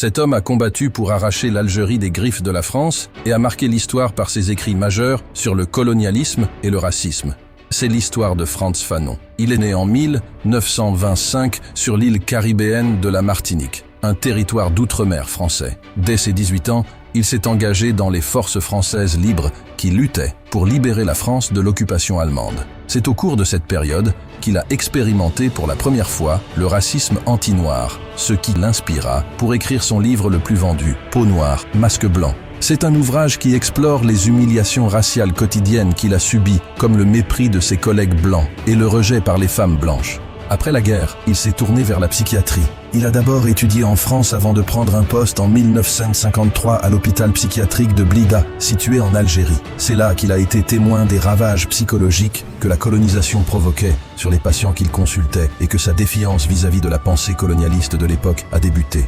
Cet homme a combattu pour arracher l'Algérie des griffes de la France et a marqué l'histoire par ses écrits majeurs sur le colonialisme et le racisme. C'est l'histoire de Frantz Fanon. Il est né en 1925 sur l'île caribéenne de la Martinique, un territoire d'outre-mer français. Dès ses 18 ans, il s'est engagé dans les forces françaises libres qui luttaient pour libérer la France de l'occupation allemande. C'est au cours de cette période qu'il a expérimenté pour la première fois le racisme anti-noir, ce qui l'inspira pour écrire son livre le plus vendu, Peau noire, masque blanc. C'est un ouvrage qui explore les humiliations raciales quotidiennes qu'il a subies, comme le mépris de ses collègues blancs et le rejet par les femmes blanches. Après la guerre, il s'est tourné vers la psychiatrie. Il a d'abord étudié en France avant de prendre un poste en 1953 à l'hôpital psychiatrique de Blida, situé en Algérie. C'est là qu'il a été témoin des ravages psychologiques que la colonisation provoquait sur les patients qu'il consultait et que sa défiance vis-à-vis de la pensée colonialiste de l'époque a débuté.